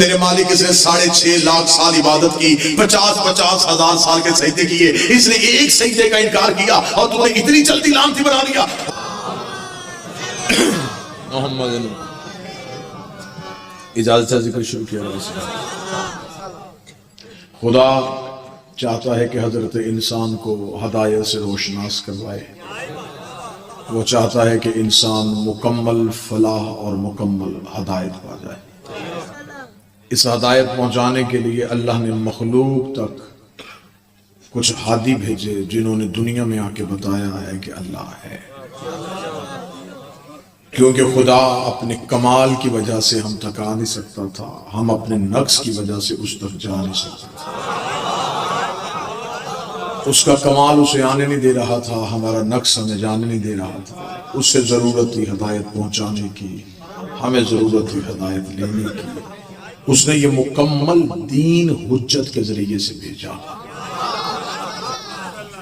میرے مالک اس نے 6.5 لاکھ سال عبادت کی، 50 ہزار سال کے سجدے کیے، اس نے ایک سجدے کا انکار کیا اور تو نے اتنی جلدی لعنتی بنا دیا۔ محمد اجازت سے ذکر شروع کیا خدا چاہتا ہے کہ حضرت انسان کو ہدایت سے روشناس کروائے، وہ چاہتا ہے کہ انسان مکمل فلاح اور مکمل ہدایت پا جائے۔ اس ہدایت پہنچانے کے لیے اللہ نے مخلوق تک کچھ ہادی بھیجے جنہوں نے دنیا میں آ کے بتایا ہے کہ اللہ ہے، کیونکہ خدا اپنے کمال کی وجہ سے ہم تک آ نہیں سکتا تھا، ہم اپنے نقص کی وجہ سے اس تک جا نہیں سکتے تھے۔ اس کا کمال اسے آنے نہیں دے رہا تھا، ہمارا نقص ہمیں جانے نہیں دے رہا تھا۔ اس سے ضرورت تھی ہدایت پہنچانے کی، ہمیں ضرورت تھی ہدایت لینے کی۔ اس نے یہ مکمل دین حجت کے ذریعے سے بھیجا۔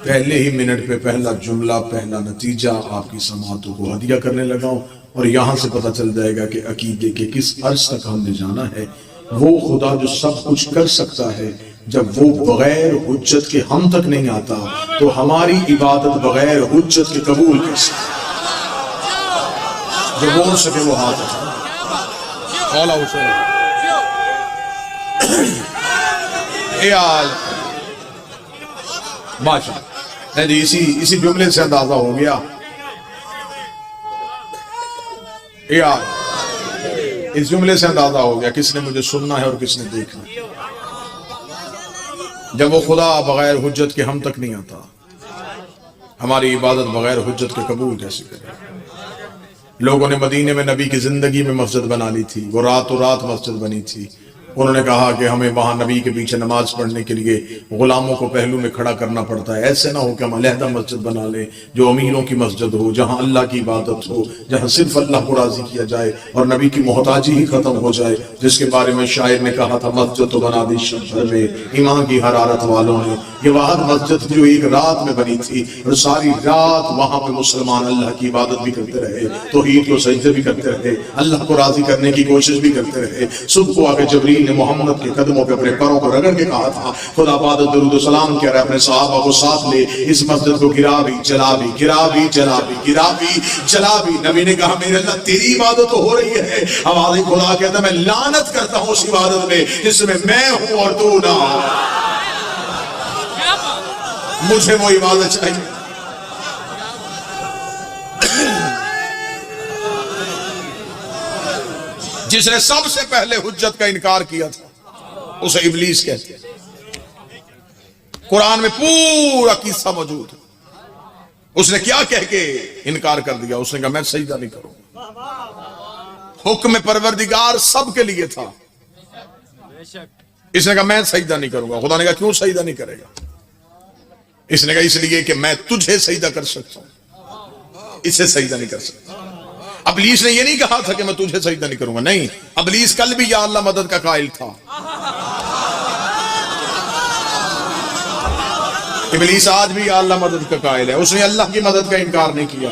پہلے ہی منٹ پہ پہلا جملہ، پہلا نتیجہ آپ کی سماعتوں کو ہدیہ کرنے لگا ہوں، اور یہاں سے پتہ چل جائے گا کہ عقیدے کے کس عرض تک ہم نے جانا ہے۔ وہ خدا جو سب کچھ کر سکتا ہے، جب وہ بغیر حجت کے ہم تک نہیں آتا تو ہماری عبادت بغیر حجت کے قبول کیسے؟ جو بول سکے وہ ہاتھ اٹھائے۔ اولا حسین بادشاہ نہیں جی، اسی جملے سے اندازہ ہو گیا۔ اس جملے سے اندازہ ہو گیا کس نے مجھے سننا ہے اور کس نے دیکھنا ہے۔ جب وہ خدا بغیر حجت کے ہم تک نہیں آتا، ہماری عبادت بغیر حجت کے قبول کیسے کرے؟ لوگوں نے مدینے میں نبی کی زندگی میں مسجد بنا لی تھی، وہ راتوں رات مسجد بنی تھی۔ انہوں نے کہا کہ ہمیں وہاں نبی کے پیچھے نماز پڑھنے کے لیے غلاموں کو پہلو میں کھڑا کرنا پڑتا ہے۔ ایسے نہ ہو کہ ہم علیحدہ مسجد بنا لیں جو امیروں کی مسجد ہو، جہاں اللہ کی عبادت ہو، جہاں صرف اللہ کو راضی کیا جائے اور نبی کی محتاجی ہی ختم ہو جائے، جس کے بارے میں شاعر نے کہا تھا مسجد تو بنا دی شہر میں ایمان کی حرارت والوں نے۔ یہ واحد مسجد جو ایک رات میں بنی تھی اور ساری رات وہاں پہ مسلمان اللہ کی عبادت بھی کرتے رہے، توحید کو سجدے بھی کرتے رہے، اللہ کو راضی کرنے کی کوشش بھی کرتے رہے۔ صبح کو آگے جبریل نے محمد کے قدموں پہ اپنے پروں کو رگڑ کے کہا تھا خدا بادت درود و سلام کہہ رہا ہے اپنے صحابہ کو ساتھ لے، اس مسجد کو گرا بھی جلا بھی، گرا بھی جلا بھی، گرا بھی جلا بھی۔ نبی نے کہا میرے اللہ تیری عبادت تو ہو رہی ہے۔ آواز خدا کہتا ہے میں لعنت کرتا ہوں اس عبادت میں جس میں میں ہوں اور تو نہ ہو۔ مجھے وہ عبادت چاہیے۔ جس نے سب سے پہلے حجت کا انکار کیا تھا اسے ابلیس کہتے ہیں۔ قرآن میں پورا قصہ موجود ہے۔ اس نے کیا کہہ کے انکار کر دیا؟ اس نے کہا میں سجدہ نہیں کروں گا۔ حکم پروردگار سب کے لیے تھا، اس نے کہا میں سجدہ نہیں کروں گا۔ خدا نے کہا کیوں سجدہ نہیں کرے گا؟ اس نے کہا اس لیے کہ میں تجھے سجدہ کر سکتا ہوں، اسے سجدہ نہیں کر سکتا۔ ابلیس نے یہ نہیں کہا تھا کہ میں تجھے سجدہ نہیں کروں گا، نہیں، ابلیس کل بھی یا اللہ مدد کا قائل تھا۔ ابلیس آج بھی یا اللہ مدد کا قائل ہے۔ اس نے اللہ کی مدد کا انکار نہیں کیا،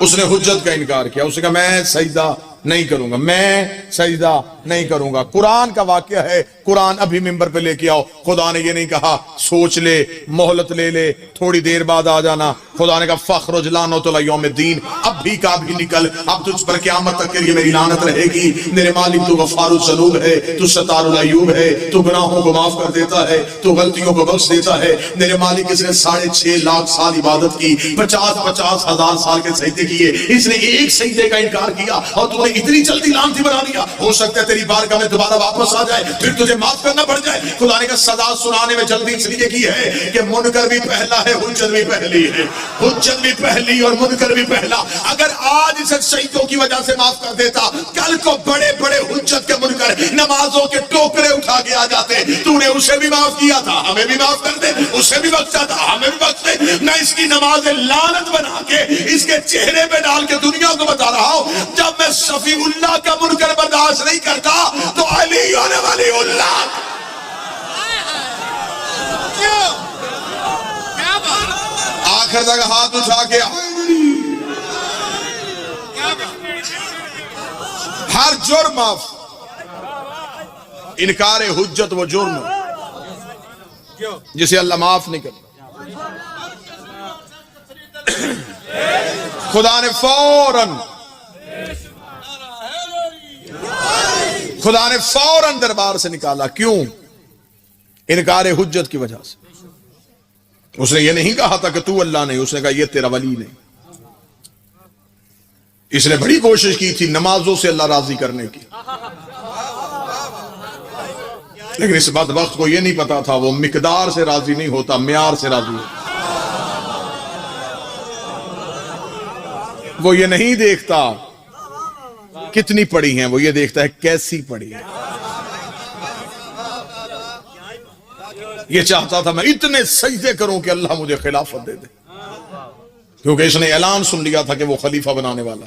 اس نے حجت کا انکار کیا۔ اس نے کہا میں سجدہ نہیں کروں گا، میں سجدہ نہیں کروں گا۔ قرآن کا واقعہ ہے، قرآن ابھی ممبر پہ لے کے آؤ۔ خدا نے یہ نہیں کہا سوچ لے، مہلت لے لے، تھوڑی دیر بعد آ جانا۔ خدا نے کہا فخرج لعنت یوم الدین، اب بھی کا بھی نکل، اب تجھ پر قیامت تک کے لیے میری لعنت رہے گی۔ میرے مالک تو غفار الذنوب ہے، تو ستار العیوب ہے، تو گناہوں کو معاف کر دیتا ہے، تو غلطیوں کو بخش دیتا ہے۔ میرے مالک اس نے 6.5 لاکھ سال عبادت کی، 50 ہزار سال کے سجدے کیے، اس نے ایک سجدے کا انکار کیا اور تو اتنی جلدی لعنتی بنا دیا۔ ہو سکتا ہے تیری بارگاہ میں دوبارہ واپس آ جائے، پھر تجھے معاف کرنا پڑ جائے۔ خدا نے کہا سزا سنانے میں جلدی اس لیے کی ہے کہ منکر بھی پہلا ہے، حجت بھی پہلی ہے، حجت بھی پہلی اور منکر بھی پہلا۔ اگر آج اسے سجدوں کی وجہ سے معاف کر دیتا، کل کو بڑے بڑے حجت کے منکر نمازوں کے ٹوکرے اٹھا کے آ جاتے۔ تو نے اسے بھی معاف کیا تھا، ہمیں بھی معاف کر دے، اسے بھی بخشا تھا، ہمیں بھی بخش دے۔ میں اس کی نماز لعنت بنا کے اس کے چہرے پہ ڈال کے دنیا کو بتا رہا ہوں، جب میں شفیع اللہ کا منکر برداشت نہیں کرتا تو علی ولی اللہ۔ آخر تک ہاتھ اٹھا کے ہر جرم معاف، انکار حجت وہ جرم ہے جسے اللہ معاف نہیں کرتا. خدا نے فوراً دربار سے نکالا. کیوں؟ انکار حجت کی وجہ سے. اس نے یہ نہیں کہا تھا کہ تو اللہ نہیں، اس نے کہا یہ تیرا ولی نہیں. اس نے بڑی کوشش کی تھی نمازوں سے اللہ راضی کرنے کی، لیکن اس بدبخت کو یہ نہیں پتا تھا وہ مقدار سے راضی نہیں ہوتا، معیار سے راضی ہوتا. وہ یہ نہیں دیکھتا کتنی پڑی ہیں، وہ یہ دیکھتا ہے کیسی پڑی ہے. یہ چاہتا تھا میں اتنے سجدے کروں کہ اللہ مجھے خلافت دے دے، کیونکہ اس نے اعلان سن لیا تھا کہ وہ خلیفہ بنانے والا.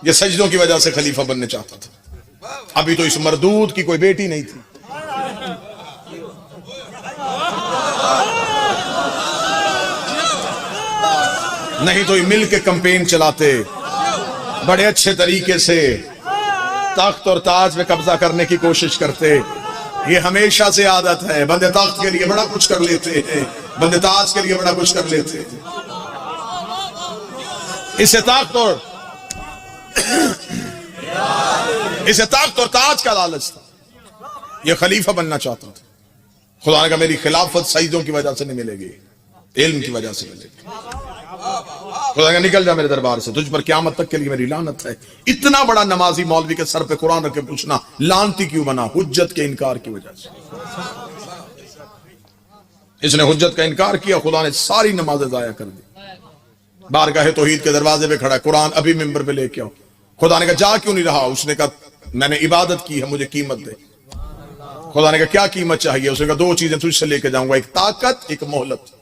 یہ سجدوں کی وجہ سے خلیفہ بننے چاہتا تھا. ابھی تو اس مردود کی کوئی بیٹی نہیں تھی. نہیں تو یہ مل کے کمپین چلاتے بڑے اچھے طریقے سے، تخت اور تاج پہ قبضہ کرنے کی کوشش کرتے. یہ ہمیشہ سے عادت ہے، بندے تخت کے لیے بڑا کچھ کر لیتے ہیں، بندے تاج کے لیے بڑا کچھ کر لیتے ہیں. اسے طاقت اور تاج کا لالچ تھا. یہ خلیفہ بننا چاہتا تھا. خدا نے کہا میری خلافت سجدوں کی وجہ سے نہیں ملے گی، علم کی وجہ سے ملے گی. خدا نے کہا نکل جا میرے دربار سے، تجھ پر قیامت تک کے لیے میری لعنت ہے. اتنا بڑا نمازی مولوی کے سر پہ قرآن رکھ کے پوچھنا لعنتی کیوں بنا؟ حجت کے انکار کی وجہ سے. اس نے حجت کا انکار کیا، خدا نے ساری نمازیں ضائع کر دی. بارگاہ توحید کے دروازے پہ کھڑا ہے، قرآن ابھی ممبر پہ لے کے آؤ. خدا نے کہا جا کیوں نہیں رہا؟ اس نے کہا میں نے عبادت کی ہے، مجھے قیمت دے. خدا نے کہا کیا قیمت چاہیے؟ اس نے کہا دو چیزیں تجھ سے لے کے جاؤں گا، ایک طاقت، ایک مہلت.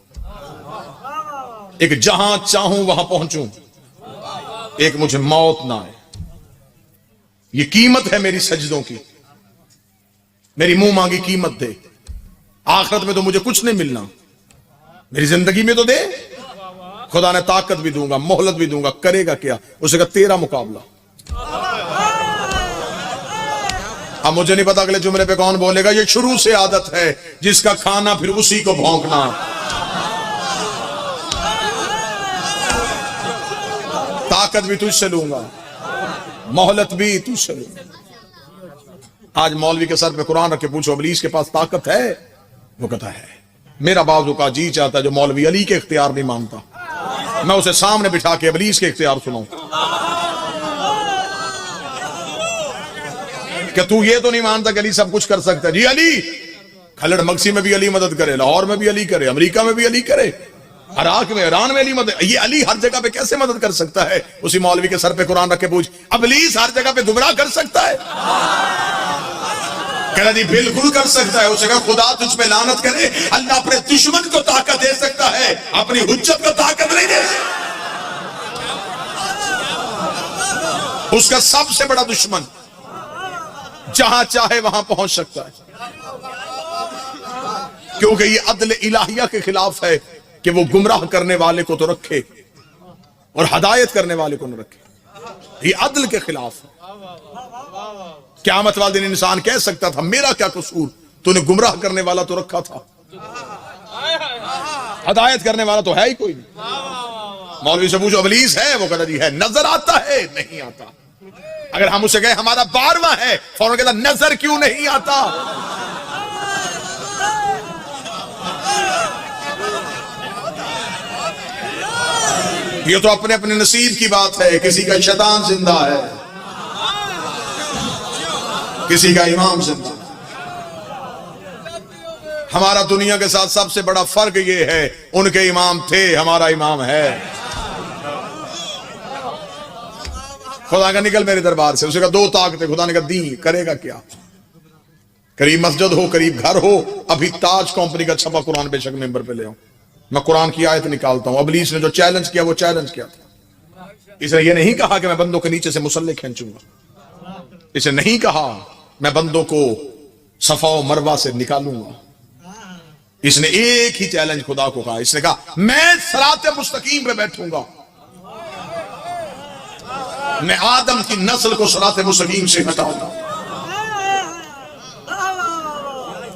ایک جہاں چاہوں وہاں پہنچوں، ایک مجھے موت نہ آئے. یہ قیمت ہے میری سجدوں کی، میری منہ مانگی قیمت دے. آخرت میں تو مجھے کچھ نہیں ملنا، میری زندگی میں تو دے. خدا نے طاقت بھی دوں گا، مہلت بھی دوں گا. کرے گا کیا؟ اسے کہا تیرا مقابلہ. اب مجھے نہیں پتا اگلے جملے پہ کون بولے گا. یہ شروع سے عادت ہے، جس کا کھانا پھر اسی کو بھونکنا. طاقت بھی تجھ سے لوں گا، مہلت بھی تجھ سے لوں گا. آج مولوی کے سر پہ قرآن رکھ کے پوچھو ابلیس کے پاس طاقت ہے؟ وہ کہتا ہے. میرا بازو کا جی چاہتا ہے جو مولوی علی کے اختیار نہیں مانتا، میں اسے سامنے بٹھا کے ابلیس کے اختیار سناؤں کہ تو یہ تو نہیں مانتا کہ علی سب کچھ کر سکتا ہے. جی علی، کھلڑ مگسی میں بھی علی مدد کرے، لاہور میں بھی علی کرے، امریکہ میں بھی علی کرے، عراق میں، ایران میں علی مدد. یہ علی ہر جگہ پہ کیسے مدد کر سکتا ہے؟ اسی مولوی کے سر پہ قرآن رکھ کے پوچھ ابلیس ہر جگہ پہ گمراہ کر سکتا ہے؟ کہنا جی بالکل کر سکتا ہے. اسے کہا خدا تجھ پہ لعنت کرے، اللہ اپنے دشمن کو طاقت دے سکتا ہے، اپنی حجت کو طاقت نہیں دے سکتا. اس کا سب سے بڑا دشمن جہاں چاہے وہاں پہنچ سکتا ہے، کیونکہ یہ عدل الہیہ کے خلاف ہے کہ وہ گمراہ کرنے والے کو تو رکھے اور ہدایت کرنے والے کو نہ رکھے. یہ عدل کے خلاف ہے. قیامت والے دن انسان کہہ سکتا تھا میرا کیا قصور، تو نے گمراہ کرنے والا تو رکھا تھا، ہدایت کرنے والا تو ہے ہی کوئی نہیں. مولوی سے پوچھو ابلیس ہے؟ وہ کہتا جی ہے. نظر آتا ہے؟ نہیں آتا. اگر ہم اسے کہیں ہمارا 12واں ہے، فوراً کہتا نظر کیوں نہیں آتا؟ یہ تو اپنے اپنے نصیب کی بات ہے. کسی کا شیطان زندہ ہے، کسی کا امام زندہ. ہمارا دنیا کے ساتھ سب سے بڑا فرق یہ ہے ان کے امام تھے، ہمارا امام ہے. خدا کا نکل میرے دربار سے. اسے کہا دو طاقتیں. خدا نے کہا دی. کرے گا کیا؟ قریب مسجد ہو، قریب گھر ہو. ابھی تاج کمپنی کا چھپا قرآن بے شک ممبر پہ لے آؤں، میں قرآن کی آیت نکالتا ہوں. ابلیس نے جو چیلنج کیا وہ چیلنج کیا تھا. اس نے یہ نہیں کہا کہ میں بندوں کے نیچے سے مسلح کھینچوں گا. اس نے نہیں کہا میں بندوں کو صفا و مروہ سے نکالوں گا. اس نے ایک ہی چیلنج خدا کو کہا. اس نے کہا میں صراط مستقیم پہ بیٹھوں گا، میں آدم کی نسل کو صراط مستقیم سے ہٹاؤں گا.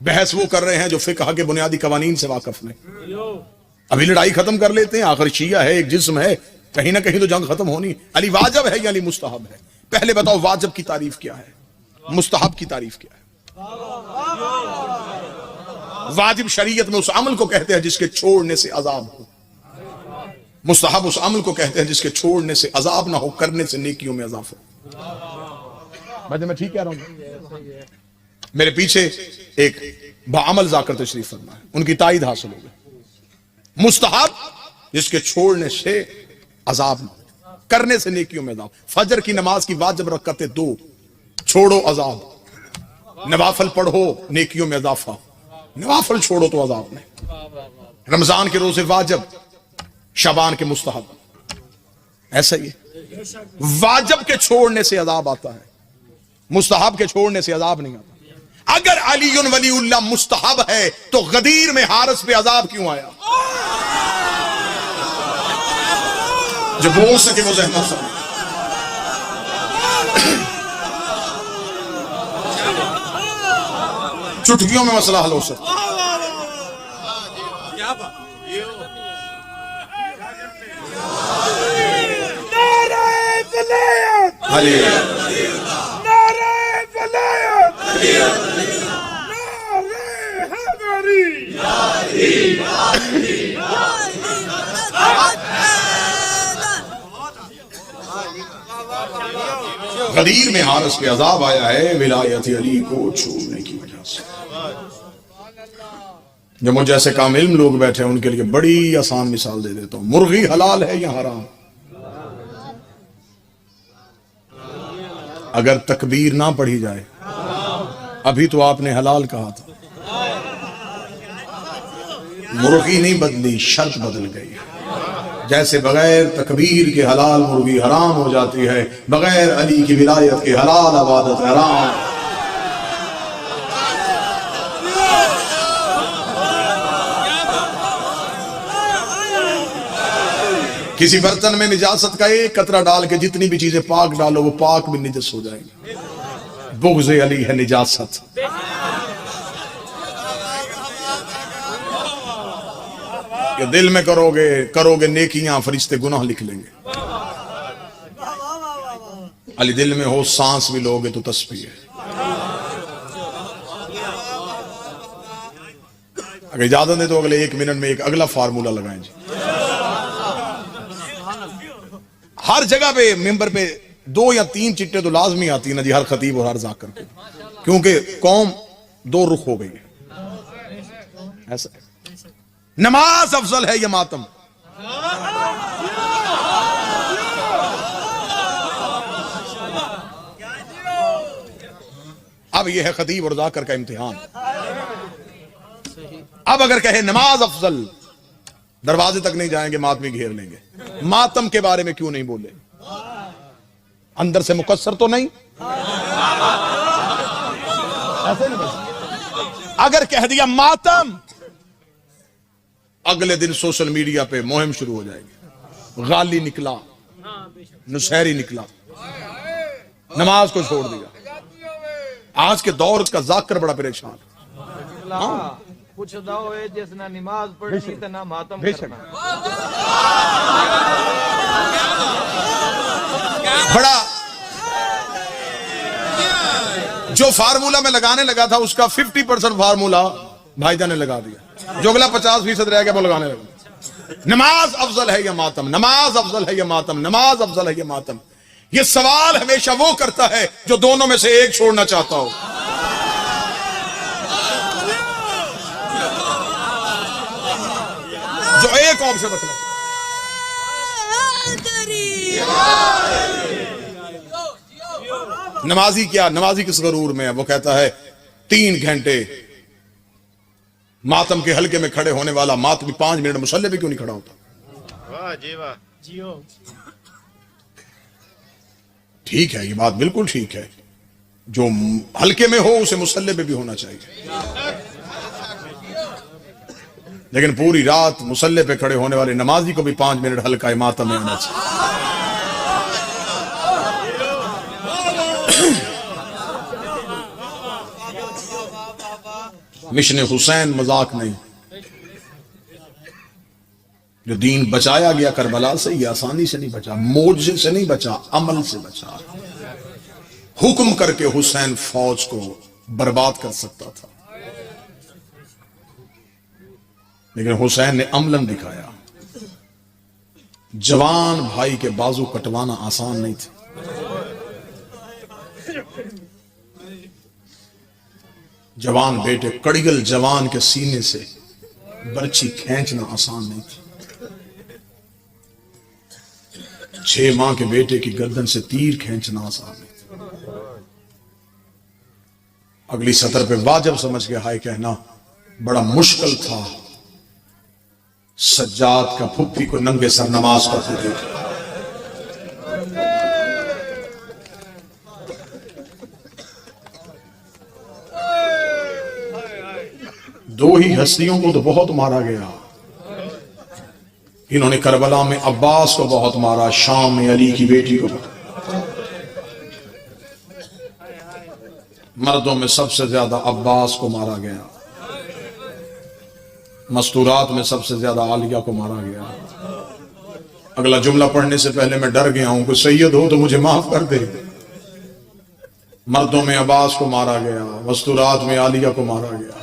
بحث وہ کر رہے ہیں جو فقہ کے بنیادی قوانین سے واقف نہیں. ابھی لڑائی ختم کر لیتے ہیں, آخر شیعہ ہے, ایک جسم ہے, کہیں نہ کہیں تو جنگ ختم ہونی. علی واجب ہے یا علی مستحب ہے؟ پہلے بتاؤ واجب کی تعریف کیا ہے, مستحب کی تعریف کیا ہے؟ واجب شریعت میں اس عمل کو کہتے ہیں جس کے چھوڑنے سے عذاب ہو. مستحب اس عمل کو کہتے ہیں جس کے چھوڑنے سے عذاب نہ ہو, کرنے سے نیکیوں میں اضافہ ہو. میں ٹھیک کہہ رہا ہوں؟ میرے پیچھے ایک بعمل ذاکر تشریف فرما ہے, ان کی تائید حاصل ہو گئی. مستحب جس کے چھوڑنے سے عذاب نہ ہو, کرنے سے نیکیوں میں اضافہ. فجر کی نماز کی واجب رکعتیں 2, چھوڑو عذاب. نوافل پڑھو نیکیوں میں اضافہ, نوافل چھوڑو تو عذاب نہیں. رمضان کے روزے واجب, شعبان کے مستحب. ایسا ہی ہے, واجب کے چھوڑنے سے عذاب آتا ہے, مستحب کے چھوڑنے سے عذاب نہیں آتا. اگر علی ولی اللہ مستحب ہے تو غدیر میں حارث پہ عذاب کیوں آیا؟ جو بول سکے وہ ذہن سے. چٹکیوں میں مسئلہ حل ہو سکتا. غدیر میں حارث پہ عذاب آیا ہے ولایت علی کو چھوڑنے کی وجہ سے. جو مجھ جیسے کام علم لوگ بیٹھے ہیں ان کے لیے بڑی آسان مثال دے دیتا ہوں. مرغی حلال ہے یا حرام؟ اگر تکبیر نہ پڑھی جائے, ابھی تو آپ نے حلال کہا تھا, مرغی نہیں بدلی, شرط بدل گئی. جیسے بغیر تکبیر کے حلال مرغی حرام ہو جاتی ہے, بغیر علی کی ولایت کے حلال عبادت حرام. کسی برتن میں نجاست کا ایک قطرہ ڈال کے جتنی بھی چیزیں پاک ڈالو وہ پاک بھی نجس ہو جائیں گے. بغض علی ہے نجاست. کہ دل میں کرو گے نیکیاں, فرشتے گناہ لکھ لیں گے. علی دل میں ہو, سانس بھی لوگے تو تسبیح ہے. اگر اجازت دیں تو اگلے 1 منٹ میں ایک اگلا فارمولہ لگائیں جی. ہر جگہ پہ ممبر پہ 2 یا 3 چٹے تو لازمی آتی نا جی, ہر خطیب اور ہر ذاکر کو, کیونکہ قوم 2 رخ ہو گئی ہے. ایسا نماز افضل ہے یا ماتم؟ اب یہ ہے خطیب اور ذاکر کا امتحان. اب اگر کہے نماز افضل, دروازے تک نہیں جائیں گے, ماتمی گھیر لیں گے. ماتم کے بارے میں کیوں نہیں بولے؟ اندر سے مقصر تو نہیں؟ اگر کہہ دیا ماتم, اگلے دن سوشل میڈیا پہ مہم شروع ہو جائے گی. غالی نکلا, نصیری نکلا, نماز کو چھوڑ دیا. آج کے دور کا ذاکر بڑا پریشان. کچھ داؤ ہے جس نے نماز پڑھنی تے نہ ماتم کرنا. بڑا جو فارمولہ میں لگانے لگا تھا اس کا 50% فارمولہ بھائی جان نے لگا دیا, جو اگلا 50% رہ گیا وہ لگانے لگا. نماز افضل ہے یا ماتم, نماز افضل ہے یا ماتم, نماز افضل ہے یا ماتم. یہ سوال ہمیشہ وہ کرتا ہے جو دونوں میں سے ایک چھوڑنا چاہتا ہو. جو ایک آپشن رکھنا. نمازی کیا, نمازی کس غرور میں ہے؟ وہ کہتا ہے 3 گھنٹے ماتم کے حلقے میں کھڑے ہونے والا ماتمی 5 منٹ مصلی پہ کیوں نہیں کھڑا ہوتا؟ واہ جی واہ. ٹھیک ہے, یہ بات بالکل ٹھیک ہے, جو حلقے میں ہو اسے مصلی پہ بھی ہونا چاہیے, لیکن پوری رات مصلی پہ کھڑے ہونے والے نمازی کو بھی 5 منٹ حلقہ ماتم میں ہونا چاہیے. مشن حسین مذاق نہیں. جو دین بچایا گیا کربلا سے یہ آسانی سے نہیں بچا، معجزے سے نہیں بچا، عمل سے بچا. حکم کر کے حسین فوج کو برباد کر سکتا تھا، لیکن حسین نے عملاً دکھایا. جوان بھائی کے بازو کٹوانا آسان نہیں تھا. جوان بیٹے کڑگل جوان کے سینے سے برچھی کھینچنا آسان نہیں تھی. 6 ماہ کے بیٹے کی گردن سے تیر کھینچنا آسان نہیں تھی. اگلی سطر پہ واجب سمجھ کے ہائے کہنا بڑا مشکل تھا. سجاد کا پھپھی کو ننگے سر نماز پڑھتے تھے. دو ہی ہستیوں کو تو بہت مارا گیا. انہوں نے کربلا میں عباس کو بہت مارا، شام میں علی کی بیٹی کو. مردوں میں سب سے زیادہ عباس کو مارا گیا، مستورات میں سب سے زیادہ عالیہ کو مارا گیا. اگلا جملہ پڑھنے سے پہلے میں ڈر گیا ہوں کہ سید ہو تو مجھے معاف کر دے. مردوں میں عباس کو مارا گیا، مستورات میں عالیہ کو مارا گیا.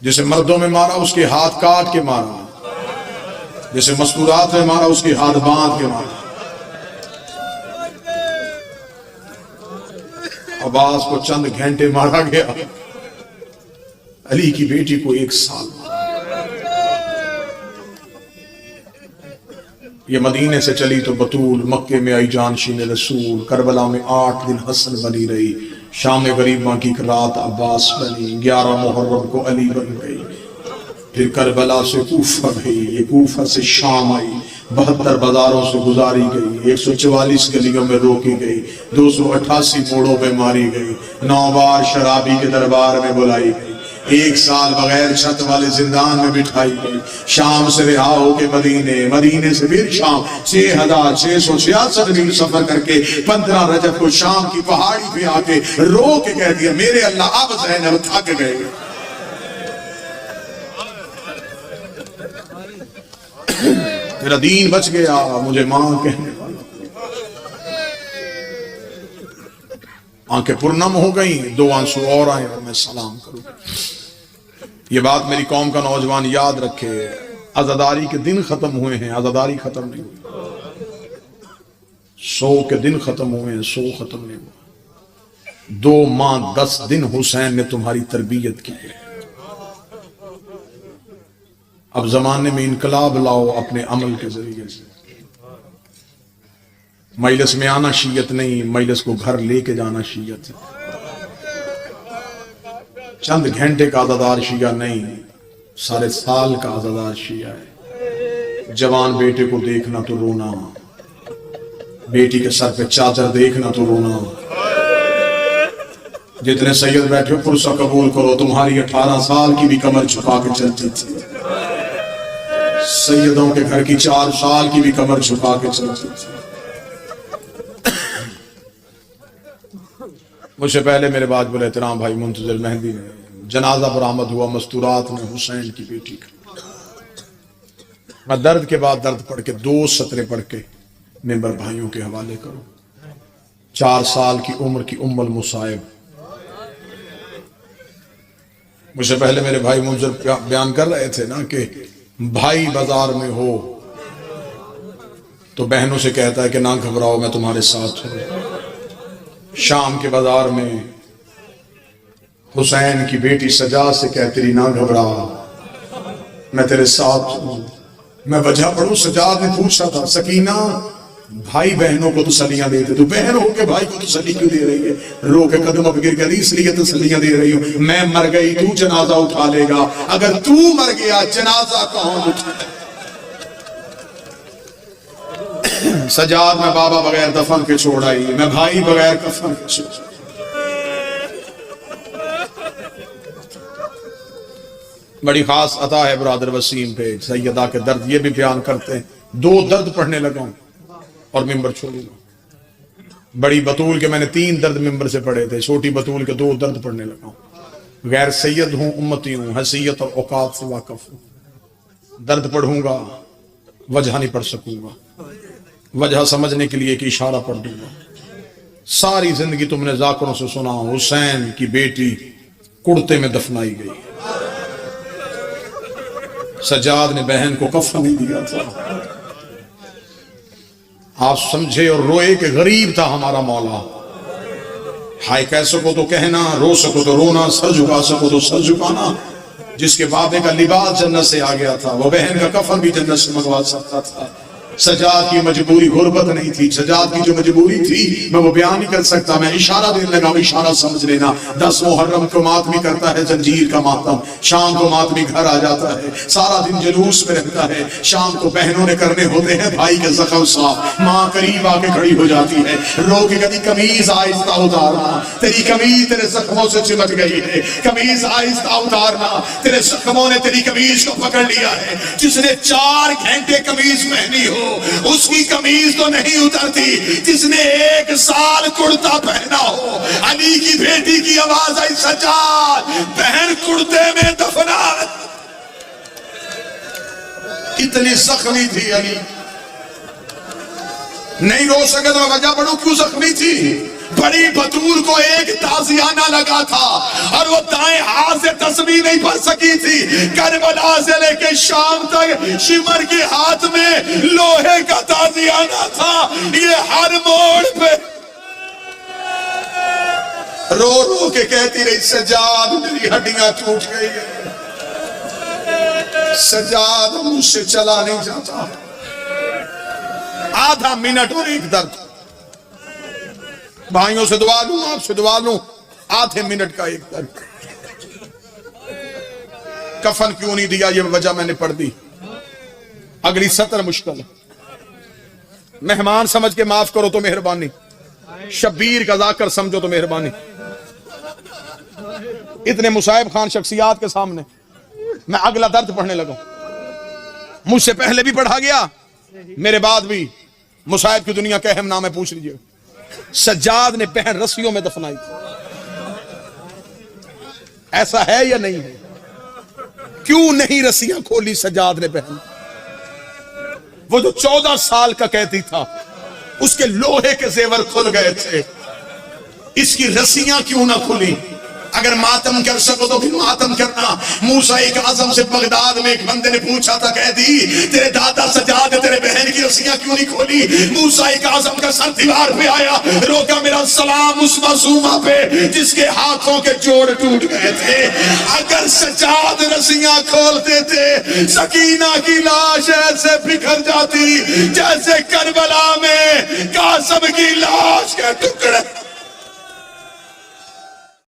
جسے مردوں میں مارا اس کے ہاتھ کاٹ کے مارا، جسے مستورات میں مارا اس کے ہاتھ باندھ کے مارا. عباس کو چند گھنٹے مارا گیا، علی کی بیٹی کو 1 سال. یہ مدینے سے چلی تو بطول، مکے میں آئی جانشین رسول، کربلا میں 8 دن حسن بنی رہی، شام غریباں کی رات عباس بنی، 11 محرم کو علی بن گئی. پھر کربلا سے کوفہ گئی، یہ کوفہ سے شام آئی، 72 بازاروں سے گزاری گئی، 144 گلیوں میں روکی گئی، 288 موڑوں پہ ماری گئی، 9 بار شرابی کے دربار میں بلائی گئی، 1 سال بغیر چھت والے زندان میں بٹھائی گئی. شام سے رہا ہو کے مدینے سے پھر شام 6666 میل سفر کر کے 15 رجب کو شام کی پہاڑی پہ آ کے رو کے کہہ دیا میرے اللہ اب زینب تھک گئے. میرا دین بچ گیا، مجھے ماں کہنے والا. آنکھیں پرنم ہو گئیں، 2 آنسو اور آئے اور میں سلام کروں. یہ بات میری قوم کا نوجوان یاد رکھے. عزاداری کے دن ختم ہوئے ہیں، عزاداری ختم نہیں ہوئی. 100 کے دن ختم ہوئے ہیں، 100 ختم نہیں ہوئے. 2 ماہ 10 دن حسین نے تمہاری تربیت کی ہے. اب زمانے میں انقلاب لاؤ اپنے عمل کے ذریعے سے. مجلس میں آنا شیعت نہیں، مجلس کو گھر لے کے جانا شیعت ہے. چند گھنٹے کا عزادار شیعہ نہیں، سارے سال کا عزادار شیعہ ہے. جوان بیٹے کو دیکھنا تو رونا، بیٹی کے سر پہ چادر دیکھنا تو رونا. جتنے سید بیٹھے پرسہ قبول کرو، تمہاری 18 سال کی بھی کمر چھپا کے چلتی تھی. سیدوں کے گھر کی 4 سال کی بھی کمر چھپا کے چلتی تھی. مجھ سے پہلے میرے باجب الاحترام بھائی منتظر مہدی نے جنازہ برآمد ہوا مستورات میں حسین کی بیٹی کا. میں درد کے بعد درد پڑھ کے 2 سطریں پڑھ کے ممبر بھائیوں کے حوالے کروں. 4 سال کی عمر کی المصائب. مجھ سے پہلے میرے بھائی منظر بیان کر رہے تھے نا کہ بھائی بازار میں ہو تو بہنوں سے کہتا ہے کہ نہ گھبراؤ میں تمہارے ساتھ ہوں. شام کے بازار میں حسین کی بیٹی سجاد سے کہتی رہی نہ گھبرا میں تیرے ساتھ ہوں. میں وجہ پڑھوں، سجاد نے پوچھا تھا سکینہ بھائی بہنوں کو تسلیاں دیتے، تو بہن ہو کے بھائی کو تسلی کیوں دے رہی ہے؟ رو کے قدم اب گر گئی، اس لیے تسلیاں دے رہی ہوں. میں مر گئی تو جنازہ اٹھا لے گا، اگر تو مر گیا جنازہ کون اٹھا؟ سجاد میں بابا بغیر دفن کے چھوڑ آئی، میں بھائی بغیر کفن کے چھوڑ آئی. بڑی خاص عطا ہے برادر وسیم پہ، سیدہ کے درد یہ بھی بیان کرتے ہیں. 2 درد پڑھنے لگا ہوں اور ممبر چھوڑوں گا. بڑی بطول کے میں نے 3 درد ممبر سے پڑھے تھے، چھوٹی بطول کے 2 درد پڑھنے لگا ہوں. غیر سید ہوں، امتی ہوں، حیثیت اور اوقات سے واقف ہوں. درد پڑھوں گا، وجہ نہیں پڑھ سکوں گا. وجہ سمجھنے کے لیے ایک اشارہ پڑھ دوں گا. ساری زندگی تم نے ذاکروں سے سنا حسین کی بیٹی کڑتے میں دفنائی گئی. سجاد نے بہن کو کفن نہیں دیا تھا. آپ سمجھے اور روئے کہ غریب تھا ہمارا مولا. ہائے کہہ سکو تو کہنا، رو سکو تو رونا، سر جھکا سکو تو سر جھکانا. جس کے بابے کا لباس جنت سے آ گیا تھا وہ بہن کا کفن بھی جنت سے منگوا سکتا تھا. سجاد کی مجبوری غربت نہیں تھی. سجاد کی جو مجبوری تھی میں وہ بیان نہیں کر سکتا. میں اشارہ دینے لگا ہوں، اشارہ سمجھ لینا. 10 محرم کو ماتمی کرتا ہے زنجیر کا ماتم، شام کو ماتمی گھر آ جاتا ہے، سارا دن جلوس میں رہتا ہے. شام کو بہنوں نے کرنے ہوتے ہیں بھائی کے زخم صاف. ماں قریب آ کے کھڑی ہو جاتی ہے، رو کے کہتی قمیض آہستہ اتارنا، تیری قمیض تیرے زخموں سے چمٹ گئی ہے. قمیض آہستہ اتارنا، تیرے زخموں نے تیری قمیض کو پکڑ لیا ہے. جس نے 4 گھنٹے قمیض پہنی ہو اس کی قمیض تو نہیں اترتی. جس نے 1 سال کرتا پہنا ہو. علی کی بیٹی کی آواز آئی، سجاد بہن کرتے میں دفنا. اتنی زخمی تھی علی، نہیں رو سکے تو وجہ پڑھوں کیوں زخمی تھی. بڑی بطول کو ایک تازیانہ لگا تھا اور وہ دائیں ہاتھ سے تسبیح نہیں پڑھ سکی تھی. کربلا سے لے کے شام تک شمر کے ہاتھ میں لوہے کا تازیانہ تھا. یہ ہر موڑ پہ رو رو کے کہتی رہی، سجاد میری ہڈیاں ٹوٹ گئی ہیں، سجاد مجھ سے چلا نہیں جاتا. آدھا منٹ اور ایک درد. بھائیوں سے دعا لوں، آپ سے دعا لوں، آدھے منٹ کا ایک درد. کفن کیوں نہیں دیا یہ وجہ میں نے پڑھ دی. اگلی سطر مشکل ہے. مہمان سمجھ کے معاف کرو تو مہربانی، شبیر کا ذاکر سمجھو تو مہربانی. اتنے مصائب خان شخصیات کے سامنے میں اگلا درد پڑھنے لگا. مجھ سے پہلے بھی پڑھا گیا، میرے بعد بھی. مصائب کی دنیا کے اہم نام ہے، پوچھ لیجئے. سجاد نے بہن رسیوں میں دفنائی تھی. ایسا ہے یا نہیں ہے؟ کیوں نہیں رسیاں کھولی سجاد نے بہن؟ وہ جو 14 سال کا قیدی تھا اس کے لوہے کے زیور کھل گئے تھے، اس کی رسیاں کیوں نہ کھلی؟ اگر ماتم کر سکو تو پھر ماتم کرنا. موسیٰ اعظم سے بغداد میں ایک بندے نے پوچھا تھا، قیدی تیرے دادا سجاد تیرے بہن کی رسیاں کیوں نہیں کھولی؟ موسیٰ اعظم کا سر دیوار پہ آیا، روکا میرا سلام اس معصومہ پہ جس کے ہاتھوں کے جوڑ ٹوٹ گئے تھے. اگر سجاد رسیاں کھول دیتے سکینہ کی لاش ایسے بکھر جاتی جیسے کربلا میں قاسم کی لاش کے ٹکڑے